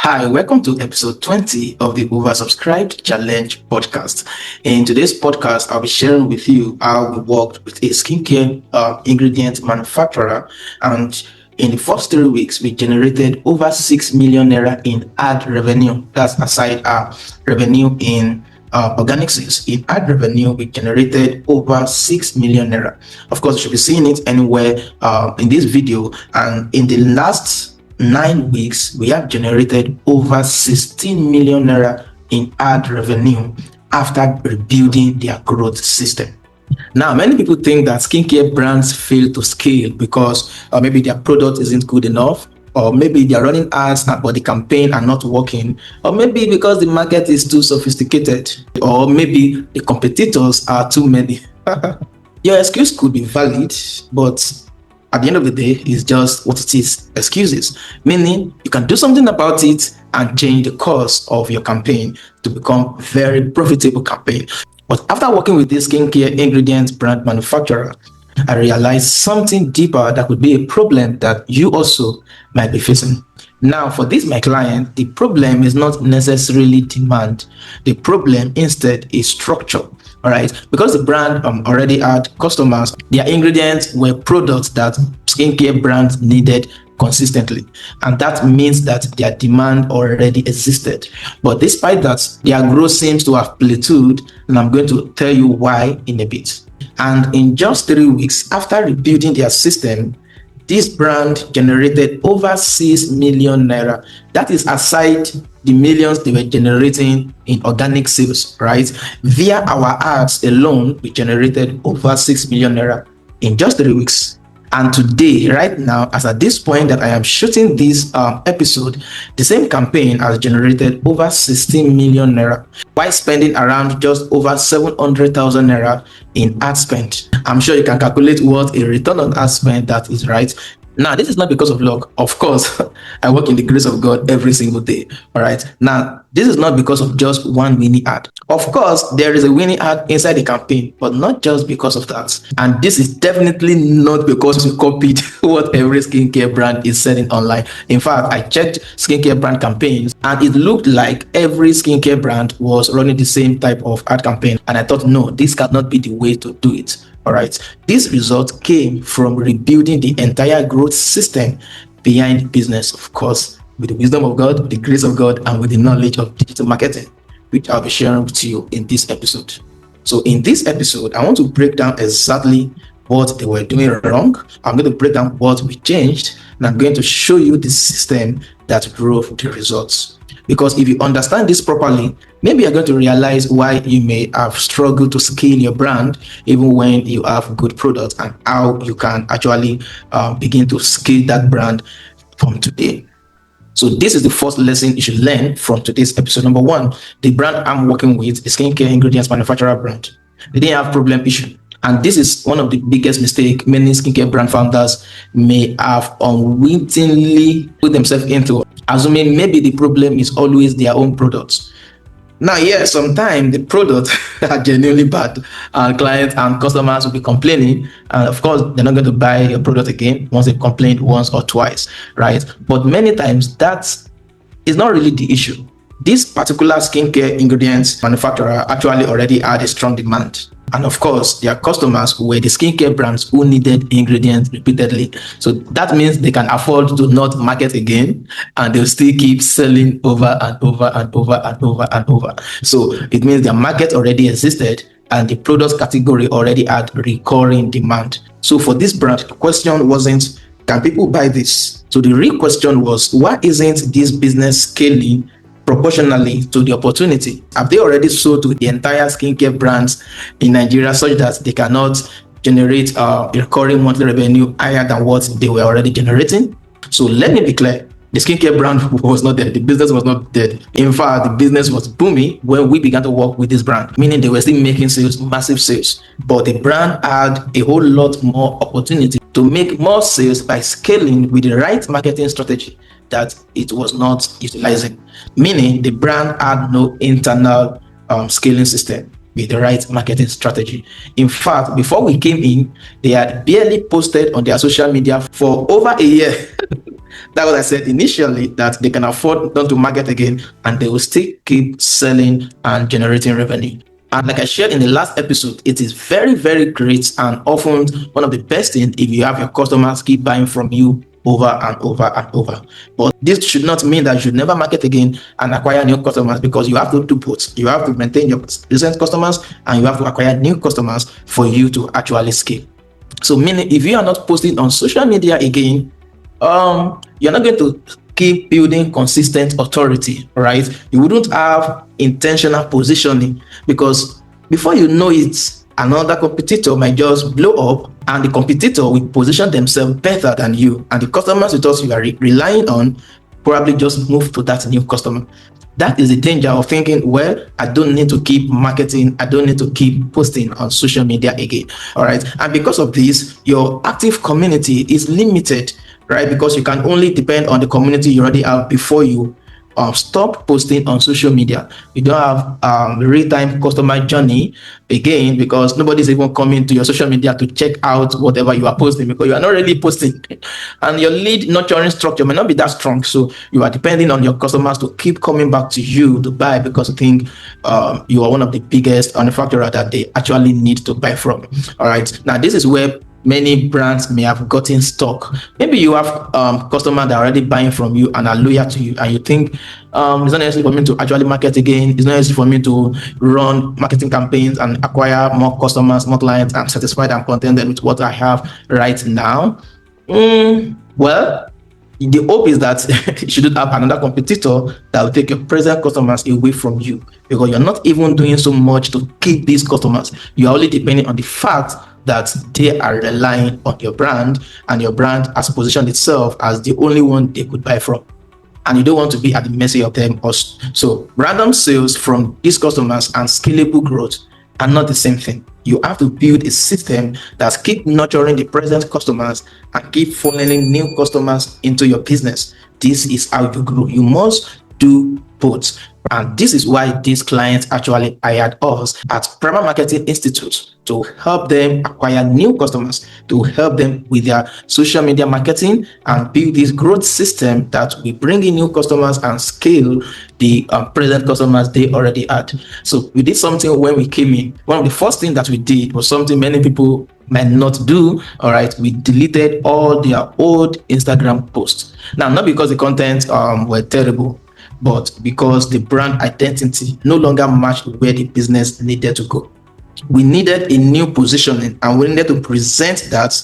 Hi, welcome to episode 20 of the Oversubscribed Challenge podcast. In today's podcast, I'll be sharing with you how we worked with a skincare ingredient manufacturer, and in the first 3 weeks, we generated over 6 million naira in ad revenue. That's aside our revenue in organic sales. In ad revenue, we generated over 6 million naira. Of course, you should be seeing it anywhere in this video. And in the last 9 weeks, we have generated over 16 million naira in ad revenue after rebuilding their growth system. Now, many people think that skincare brands fail to scale because maybe their product isn't good enough, or maybe they're running ads but the campaign are not working, or maybe because the market is too sophisticated, or maybe the competitors are too many. Your excuse could be valid, but at the end of the day, it's just what it is, excuses. Meaning, you can do something about it and change the course of your campaign to become very profitable campaign. But after working with this skincare ingredient brand manufacturer, I realized something deeper that could be a problem that you also might be facing. Now, for this, my client, the problem is not necessarily demand. The problem instead is structure. All right, because the brand already had customers, their ingredients were products that skincare brands needed consistently, and that means that their demand already existed. But despite that, their growth seems to have plateaued, and I'm going to tell you why in a bit. And in just 3 weeks after rebuilding their system, this brand generated over 6 million naira. That is aside the millions they were generating in organic sales, right? Via our ads alone, we generated over 6 million naira in just 3 weeks. And today, right now, as at this point that I am shooting this episode, the same campaign has generated over 16 million naira while spending around just over 700,000 naira in ad spend. I'm sure you can calculate what a return on ad spend that is, right? Now, this is not because of luck. Of course, I work in the grace of God every single day. All right. Now, this is not because of just one winning ad. Of course, there is a winning ad inside the campaign, but not just because of that. And this is definitely not because we copied what every skincare brand is selling online. In fact, I checked skincare brand campaigns and it looked like every skincare brand was running the same type of ad campaign. And I thought, no, this cannot be the way to do it. All right. This result came from rebuilding the entire growth system behind business, of course, with the wisdom of God, the grace of God, and with the knowledge of digital marketing, which I'll be sharing with you in this episode. So in this episode, I want to break down exactly what they were doing wrong. I'm going to break down what we changed, and I'm going to show you the system that drove the results. Because if you understand this properly, maybe you're going to realize why you may have struggled to scale your brand even when you have good products, and how you can actually begin to scale that brand from today. So this is the first lesson you should learn from today's episode. Number one, the brand I'm working with, the skincare ingredients manufacturer brand, they didn't have problem issue. And this is one of the biggest mistakes many skincare brand founders may have unwittingly put themselves into, assuming maybe the problem is always their own products. Now, yes, sometimes the products are genuinely bad, and clients and customers will be complaining, and of course, they're not going to buy your product again once they've complained once or twice, right? But many times that is not really the issue. This particular skincare ingredients manufacturer actually already had a strong demand. And of course, their customers were the skincare brands who needed ingredients repeatedly. So that means they can afford to not market again, and they'll still keep selling over and over and over and over and over. So it means their market already existed and the product category already had recurring demand. So for this brand, the question wasn't, can people buy this? So the real question was, why isn't this business scaling proportionally to the opportunity? Have they already sold to the entire skincare brands in Nigeria such that they cannot generate recurring monthly revenue higher than what they were already generating? So let me be clear. The skincare brand was not dead. The business was not dead. In fact, the business was booming when we began to work with this brand, meaning they were still making sales, massive sales. But the brand had a whole lot more opportunity to make more sales by scaling with the right marketing strategy that it was not utilizing. Meaning the brand had no internal scaling system. with the right marketing strategy. In fact, before we came in, they had barely posted on their social media for over a year. That was I said initially, that they can afford not to market again and they will still keep selling and generating revenue. And like I shared in the last episode, it is very, very great and often one of the best things if you have your customers keep buying from you over and over and over. But this should not mean that you should never market again and acquire new customers, because you have to do both. You have to maintain your recent customers and you have to acquire new customers for you to actually scale. So meaning, if you are not posting on social media again, you're not going to keep building consistent authority, right? You wouldn't have intentional positioning, because before you know it, another competitor might just blow up and the competitor will position themselves better than you, and the customers you thought you are relying on probably just move to that new customer. That is the danger of thinking, well, I don't need to keep marketing, I don't need to keep posting on social media again. All right. And because of this, your active community is limited, right? Because you can only depend on the community you already have before you stop posting on social media. You don't have real-time customer journey again, because nobody's even coming to your social media to check out whatever you are posting, because you are not really posting. And your lead nurturing structure may not be that strong, so you are depending on your customers to keep coming back to you to buy, because you think you are one of the biggest manufacturer that they actually need to buy from. All right, now this is where many brands may have gotten stuck. Maybe you have customers that are already buying from you and are loyal to you, and you think it's not necessary for me to actually market again. It's not necessary for me to run marketing campaigns and acquire more customers, more clients. I'm satisfied and contented with what I have right now. Well, the hope is that you shouldn't have another competitor that will take your present customers away from you, because you're not even doing so much to keep these customers. You're only depending on the fact that they are relying on your brand, and your brand has positioned itself as the only one they could buy from. And you don't want to be at the mercy of them. So random sales from these customers and scalable growth are not the same thing. You have to build a system that keep nurturing the present customers and keep funneling new customers into your business. This is how you grow. You must do both. And this is why these clients actually hired us at Prima Marketing Institute, to help them acquire new customers, to help them with their social media marketing and build this growth system that we bring in new customers and scale the present customers they already had. So we did something when we came in. One of the first things that we did was something many people might not do. All right, we deleted all their old Instagram posts. Now, not because the content were terrible, but because the brand identity no longer matched where the business needed to go. We needed a new positioning, and we needed to present that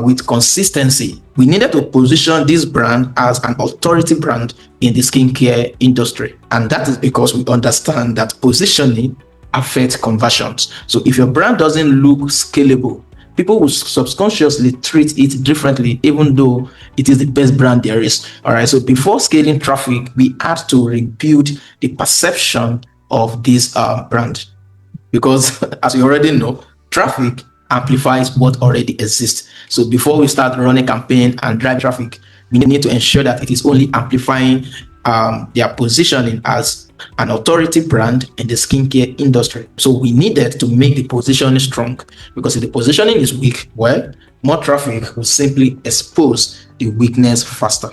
with consistency. We needed to position this brand as an authority brand in the skincare industry. And that is because we understand that positioning affects conversions. So if your brand doesn't look scalable, people will subconsciously treat it differently, even though it is the best brand there is. All right. So before scaling traffic, we had to rebuild the perception of this brand, because as you already know, traffic amplifies what already exists. So before we start running campaign and drive traffic, we need to ensure that it is only amplifying their positioning as an authority brand in the skincare industry. So we needed to make the positioning strong, because if the positioning is weak, well, more traffic will simply expose the weakness faster.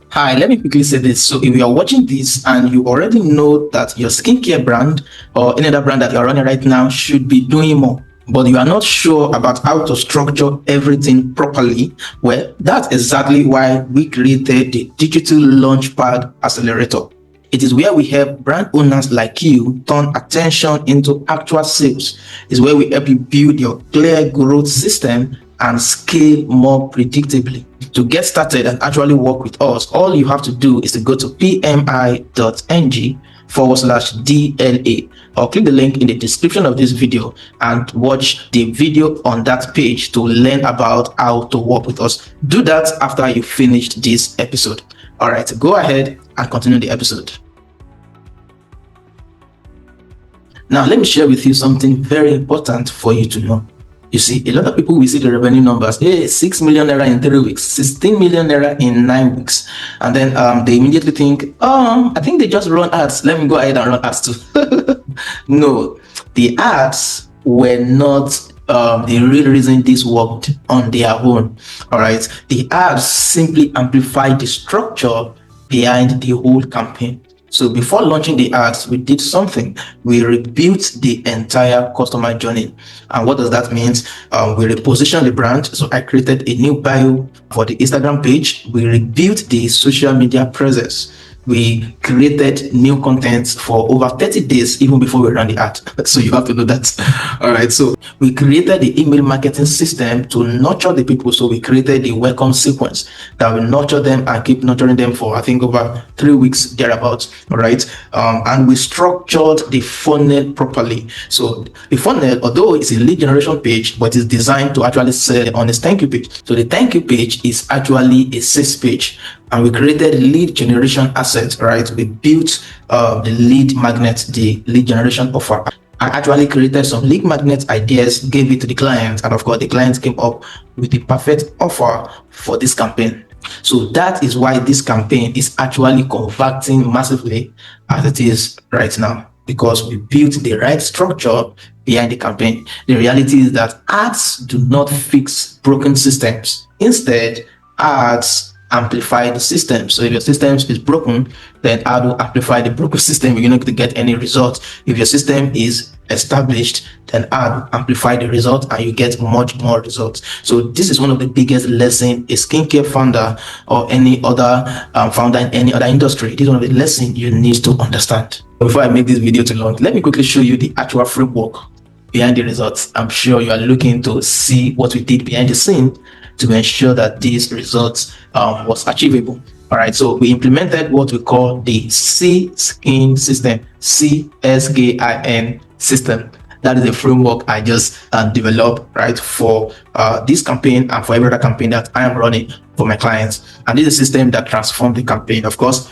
Hi, let me quickly say this. So if you are watching this and you already know that your skincare brand or any other brand that you're running right now should be doing more, but you are not sure about how to structure everything properly, well, that's exactly why we created the Digital Launchpad Accelerator. It is where we help brand owners like you turn attention into actual sales. It's where we help you build your clear growth system and scale more predictably. To get started and actually work with us, all you have to do is to go to pmi.ng/DLA, or click the link in the description of this video and watch the video on that page to learn about how to work with us. Do that after you finished this episode. All right, go ahead and continue the episode. Now, let me share with you something very important for you to know. You see, a lot of people will see the revenue numbers. Hey, 6 million naira in 3 weeks, 16 million naira in 9 weeks. And then they immediately think, oh, I think they just run ads. Let me go ahead and run ads too. No, the ads were not the real reason this worked on their own. All right, the ads simply amplified the structure behind the whole campaign. So before launching the ads, we did something. We rebuilt the entire customer journey. And what does that mean? We repositioned the brand. So I created a new bio for the Instagram page. We rebuilt the social media presence. We created new content for over 30 days even before we ran the ad. So you have to know that. All right. So we created the email marketing system to nurture the people. So we created the welcome sequence that will nurture them and keep nurturing them for, I think, over 3 weeks thereabouts. All right. And we structured the funnel properly. So the funnel, although it's a lead generation page, but it's designed to actually sell on this thank you page. So the thank you page is actually a sales page. And we created lead generation assets, right? We built the lead magnet, the lead generation offer. I actually created some lead magnet ideas, gave it to the client, and of course the client came up with the perfect offer for this campaign. So that is why this campaign is actually converting massively as it is right now, because we built the right structure behind the campaign. The reality is that ads do not fix broken systems. Instead, ads amplify the system. So if your system is broken, then how to amplify the broken system? You're not going to get any result. If your system is established, then how to amplify the result, and you get much more results. So this is one of the biggest lessons a skincare founder or any other founder in any other industry. This is one of the lessons you need to understand. Before I make this video too long, let me quickly show you the actual framework behind the results. I'm sure you are looking to see what we did behind the scene to ensure that these results was achievable. All right, so we implemented what we call the C.S.K.I.N system, C.S.K.I.N system. That is a framework I just developed, right, for this campaign and for every other campaign that I am running for my clients. And this is a system that transformed the campaign. Of course,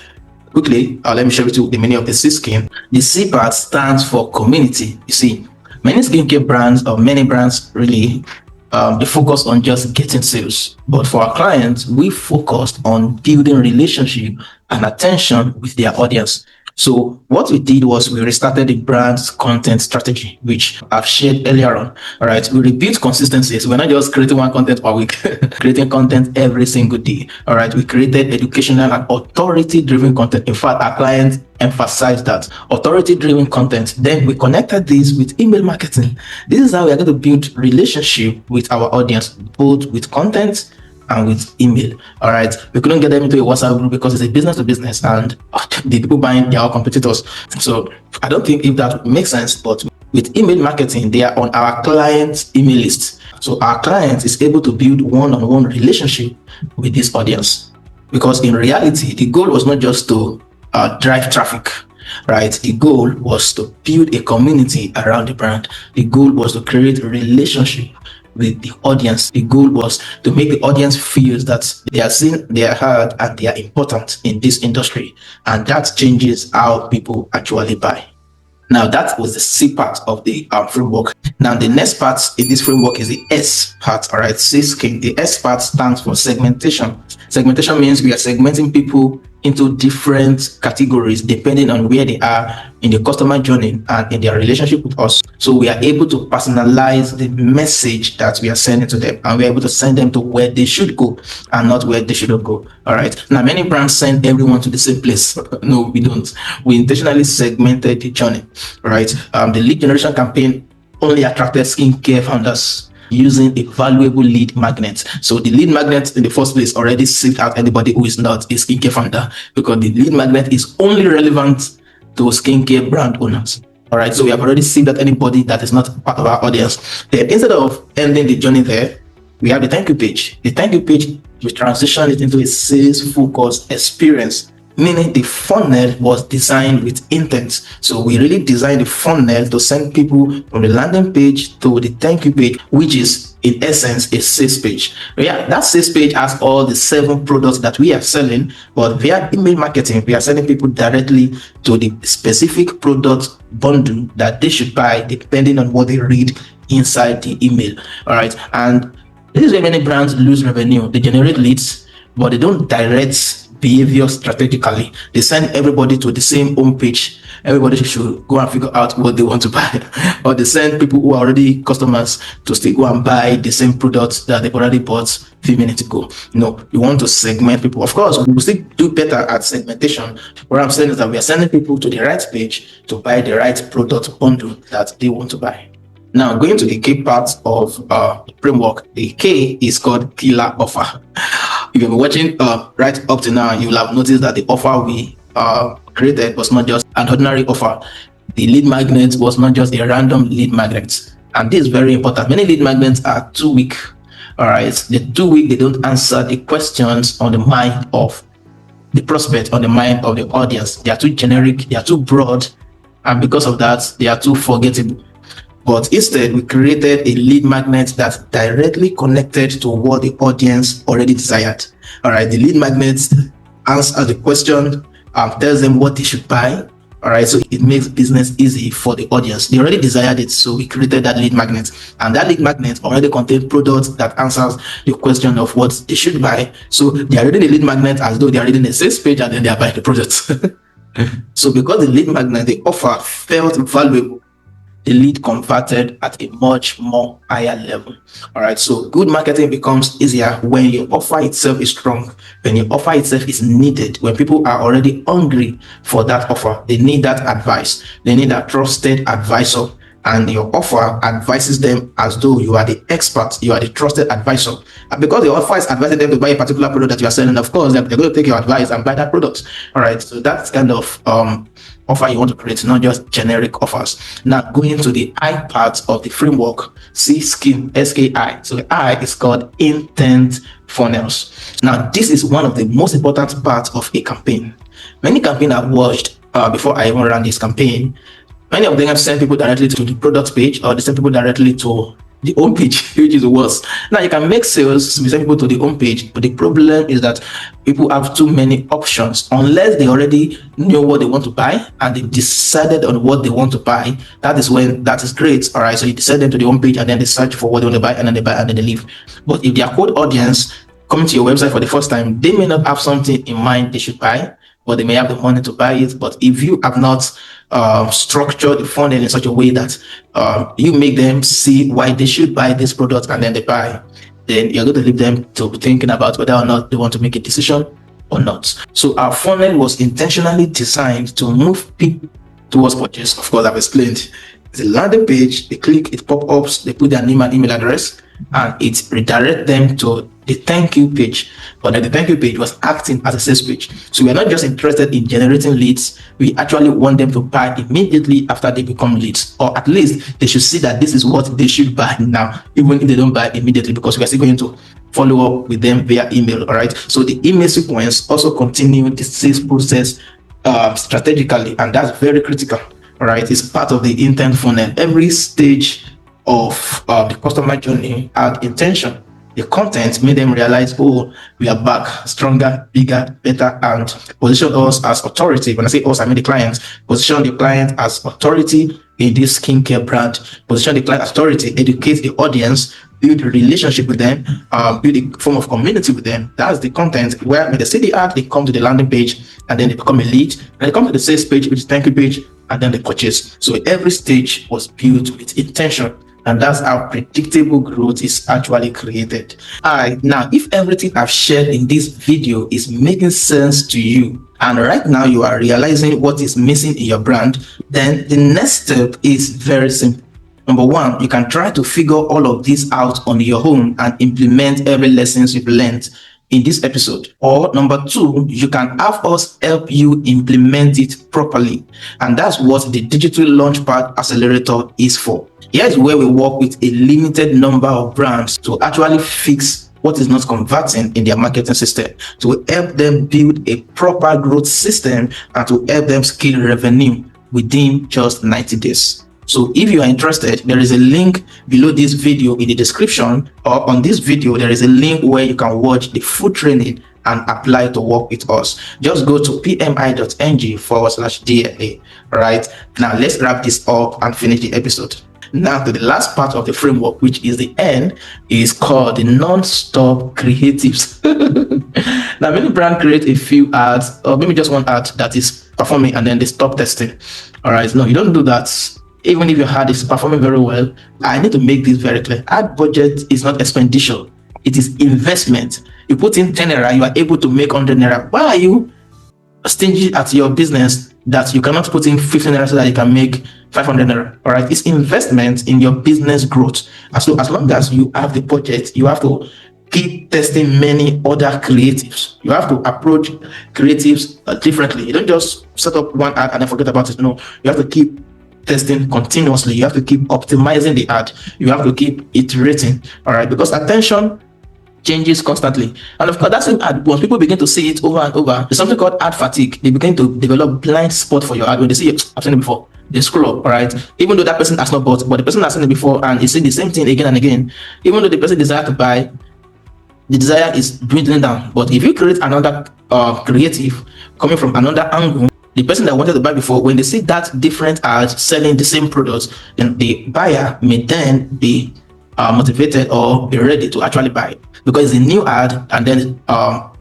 quickly, let me share with you the meaning of the C.S.K.I.N. The C part stands for community. You see, many skincare brands, or many brands really, they focus on just getting sales. But for our clients, we focused on building relationship and attention with their audience. So what we did was we restarted the brand's content strategy, which I've shared earlier on. All right, we rebuilt consistency. So we're not just creating one content per week, creating content every single day. All right, we created educational and authority-driven content. In fact, our clients emphasize that authority-driven content. Then we connected this with email marketing. This is how we are going to build relationship with our audience, both with content and with email. All right, we couldn't get them into a WhatsApp group because it's a business to business, and the people buying, they are our competitors. So I don't think if that makes sense. But with email marketing, they are on our client's email list. So our client is able to build one-on-one relationship with this audience, because in reality, the goal was not just to drive traffic, right? The goal was to build a community around the brand. The goal was to create a relationship with the audience. The goal was to make the audience feel that they are seen, they are heard, and they are important in this industry. And that changes how people actually buy. Now, that was the C part of the framework. Now, the next part in this framework is the S part. All right, C.S.K.I.N. The S part stands for segmentation. Segmentation means we are segmenting people into different categories depending on where they are in the customer journey and in their relationship with us. So we are able to personalize the message that we are sending to them, and we're able to send them to where they should go and not where they shouldn't go. All right. Now, many brands send everyone to the same place. No, we don't. We intentionally segmented the journey. All right. The lead generation campaign only attracted skincare founders using a valuable lead magnet. So the lead magnet in the first place already seeked out anybody who is not a skincare founder, because the lead magnet is only relevant to skincare brand owners. All right, so we have already seen that anybody that is not part of our audience. Then instead of ending the journey there, we have the thank you page. The thank you page, we transition it into a sales focused experience, meaning the funnel was designed with intent. So we really designed the funnel to send people from the landing page to the thank you page, which is in essence a sales page. Yeah, that sales page has all the 7 products that we are selling, but via email marketing, we are sending people directly to the specific product bundle that they should buy depending on what they read inside the email. All right, and this is where many brands lose revenue. They generate leads, but they don't direct behavior strategically. They send everybody to the same homepage. Everybody should go and figure out what they want to buy. Or they send people who are already customers to still go and buy the same products that they've already bought a few minutes ago. No, you want to segment people. Of course, we will still do better at segmentation. What I'm saying is that we are sending people to the right page to buy the right product bundle that they want to buy. Now, going to the key part of the framework, the K is called killer offer. If you've been watching right up to now, you will have noticed that the offer we created was not just an ordinary offer. The lead magnet was not just a random lead magnet. And this is very important. Many lead magnets are too weak. All right, they're too weak. They don't answer the questions on the mind of the prospect, on the mind of the audience. They are too generic. They are too broad. And because of that, they are too forgettable. But instead, we created a lead magnet that's directly connected to what the audience already desired. All right, the lead magnet answers the question, tells them what they should buy. All right, so it makes business easy for the audience. They already desired it, so we created that lead magnet. And that lead magnet already contains products that answers the question of what they should buy. So they are reading the lead magnet as though they are reading the sales page and then they are buying the products. So because the lead magnet, the offer felt valuable, the lead converted at a much more higher level. All right, so good marketing becomes easier when your offer itself is strong, when your offer itself is needed, when people are already hungry for that offer. They need that advice, they need that trusted advisor, and your offer advises them as though you are the expert, you are the trusted advisor. And because your offer is advising them to buy a particular product that you are selling, of course they're going to take your advice and buy that product. All right, so that's kind of offer you want to create, not just generic offers. Now, going to the I part of the framework, C.S.K.I.N, S-K-I. So the I is called intent funnels. Now, this is one of the most important parts of a campaign. Many campaigns I've watched before I even ran this campaign, many of them have sent people directly to the product page, or they send people directly to the home page, which is worse. Now, you can make sales with people to the home page, but the problem is that people have too many options. Unless they already know what they want to buy and they decided on what they want to buy, that is when that is great. All right, so you send them to the home page and then they search for what they want to buy, and then they buy and then they leave. But if they are cold audience coming to your website for the first time, they may not have something in mind they should buy, but they may have the money to buy it. But if you have not structure the funnel in such a way that you make them see why they should buy this product and then they buy, then you're going to leave them to thinking about whether or not they want to make a decision or not. So our funnel was intentionally designed to move people towards purchase. Of course, I've explained. It's a landing page, they click, it pop-ups, they put their name and email address, and it redirects them to the thank you page. But the thank you page was acting as a sales page. So we're not just interested in generating leads, we actually want them to buy immediately after they become leads, or at least they should see that this is what they should buy now, even if they don't buy immediately, because we are still going to follow up with them via email. All right, so the email sequence also continue the sales process strategically, and that's very critical. All right, it's part of the intent funnel. Every stage of the customer journey had intention. The content made them realize, oh, we are back, stronger, bigger, better, and position us as authority. When I say us, I mean the client. Position the client as authority in this skincare brand. Position the client as authority, educate the audience, build a relationship with them, build a form of community with them. That's the content where when they see the ad, they come to the landing page and then they become a lead. And they come to the sales page, which is thank you page, and then they purchase. So every stage was built with intention. And that's how predictable growth is actually created. Now, if everything I've shared in this video is making sense to you, and right now you are realizing what is missing in your brand, then the next step is very simple. Number one, you can try to figure all of this out on your own and implement every lessons you've learned in this episode. Or number two, you can have us help you implement it properly. And that's what the Digital Launchpad Accelerator is for. Here's where we work with a limited number of brands to actually fix what is not converting in their marketing system, to help them build a proper growth system, and to help them scale revenue within just 90 days. So if you are interested, there is a link below this video in the description, or on this video, there is a link where you can watch the full training and apply to work with us. Just go to pmi.ng/DLA. Right now, let's wrap this up and finish the episode. Now to the last part of the framework, which is the N, is called the non-stop creatives. Now, many brands create a few ads, or maybe just one ad that is performing and then they stop testing. All right, no, you don't do that. Even if your ad is performing very well, I need to make this very clear. Ad budget is not expenditure, it is investment. You put in 10 naira, you are able to make 100 naira. Why are you stingy at your business that you cannot put in 15 naira so that you can make 500 naira? All right, it's investment in your business growth. So as long as you have the budget, you have to keep testing many other creatives. You have to approach creatives differently. You don't just set up one ad and then forget about it. No, you have to keep testing continuously. You have to keep optimizing the ad. You have to keep iterating. All right, because attention changes constantly, and of course that's an ad. Once people begin to see it over and over, there's something called ad fatigue. They begin to develop blind spot for your ad. When they see it, I've seen it before, they scroll up. All right, even though that person has not bought, but the person has seen it before and is seeing the same thing again and again. Even though the person desires to buy, the desire is dwindling down. But if you create another creative coming from another angle, the person that wanted to buy before, when they see that different ad selling the same products, then the buyer may then be motivated or be ready to actually buy, because it's a new ad, and then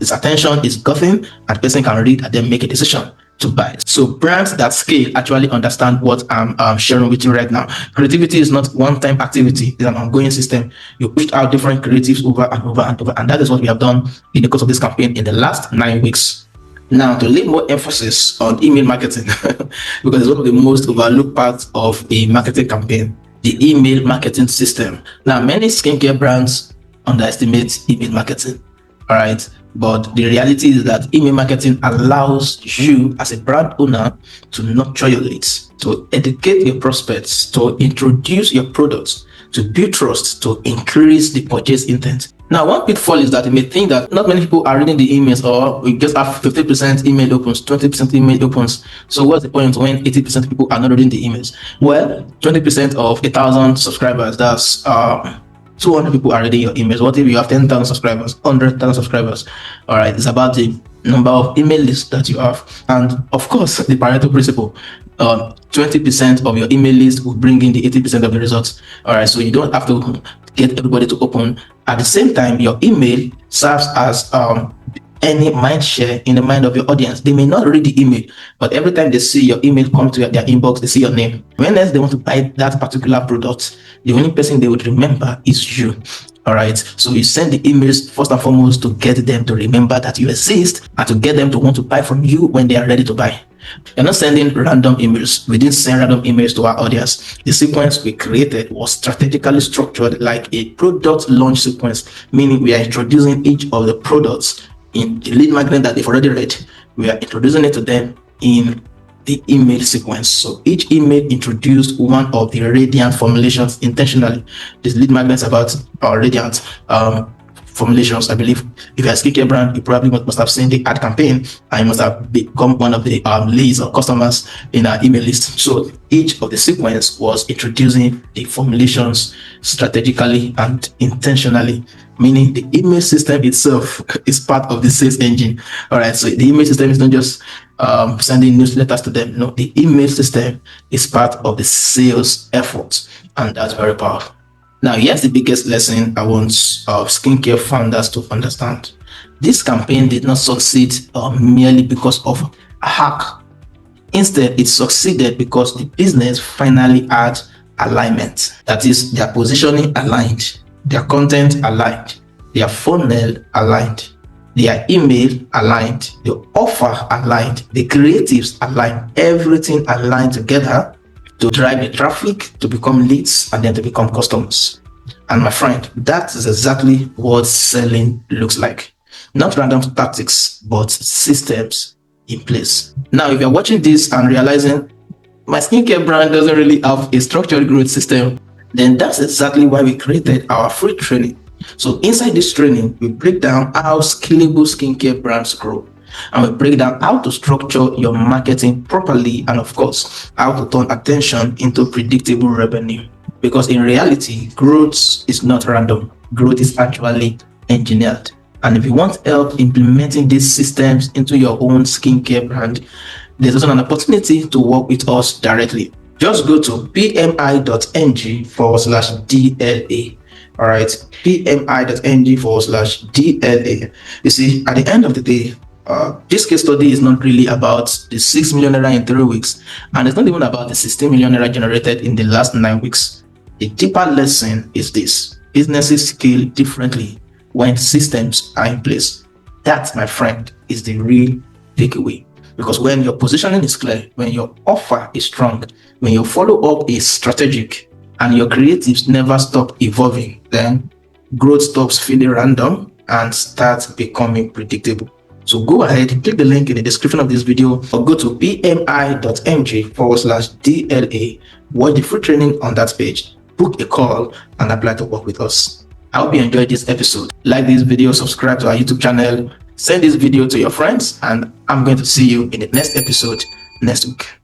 its attention is gotten and the person can read and then make a decision to buy. So brands that scale actually understand what I'm sharing with you right now. Creativity is not one-time activity, it's an ongoing system. You push out different creatives over and over and over, and that is what we have done in the course of this campaign in the last 9 weeks. Now, to lay more emphasis on email marketing, because it's one of the most overlooked parts of a marketing campaign, the email marketing system. Now, many skincare brands underestimate email marketing, all right? But the reality is that email marketing allows you as a brand owner to nurture your leads, to educate your prospects, to introduce your products, to build trust, to increase the purchase intent. Now, one pitfall is that you may think that not many people are reading the emails, or we just have 50% email opens, 20% email opens. So what's the point when 80% of people are not reading the emails? Well, 20% of 1,000 subscribers, that's 200 people are reading your emails. What if you have 10,000 subscribers, 100,000 subscribers? All right, it's about the number of email lists that you have. And of course, the Pareto principle, 20% of your email list will bring in the 80% of the results. All right, so you don't have to get everybody to open. At the same time, your email serves as any mind share in the mind of your audience. They may not read the email, but every time they see your email come to their inbox, they see your name. When else they want to buy that particular product, the only person they would remember is you. All right, so you send the emails first and foremost to get them to remember that you exist and to get them to want to buy from you when they are ready to buy. You're not sending random emails. We didn't send random emails to our audience. The sequence we created was strategically structured like a product launch sequence, meaning we are introducing each of the products in the lead magnet that they've already read. We are introducing it to them in the email sequence. So each email introduced one of the radiant formulations intentionally. This lead magnet is about radiant formulations. I believe if you're a skincare brand, you probably must have seen the ad campaign and you must have become one of the leads or customers in our email list. So each of the sequence was introducing the formulations strategically and intentionally, meaning the email system itself is part of the sales engine. All right, so the email system is not just sending newsletters to them. No, the email system is part of the sales effort, and that's very powerful. Now, here's the biggest lesson I want skincare founders to understand. This campaign did not succeed merely because of a hack. Instead, it succeeded because the business finally had alignment. That is, their positioning aligned, their content aligned, their funnel aligned, their email aligned, the offer aligned, the creatives aligned, everything aligned together to drive the traffic, to become leads, and then to become customers. And my friend, that is exactly what selling looks like. Not random tactics, but systems in place. Now, if you're watching this and realizing my skincare brand doesn't really have a structured growth system, then that's exactly why we created our free training. So inside this training, we break down how scalable skincare brands grow. And we break down how to structure your marketing properly, and of course, how to turn attention into predictable revenue. Because in reality, growth is not random. Growth is actually engineered. And if you want help implementing these systems into your own skincare brand, there's also an opportunity to work with us directly. Just go to pmi.ng/DLA. All right, pmi.ng/DLA. You see, at the end of the day, this case study is not really about the 6 million naira in 3 weeks, and it's not even about the 16 million naira generated in the last 9 weeks. The deeper lesson is this: businesses scale differently when systems are in place. That, my friend, is the real takeaway. Because when your positioning is clear, when your offer is strong, when your follow up is strategic, and your creatives never stop evolving, then growth stops feeling random and starts becoming predictable. So go ahead, click the link in the description of this video, or go to pmi.ng/DLA, watch the free training on that page, book a call, and apply to work with us. I hope you enjoyed this episode. Like this video, subscribe to our YouTube channel, send this video to your friends, and I'm going to see you in the next episode next week.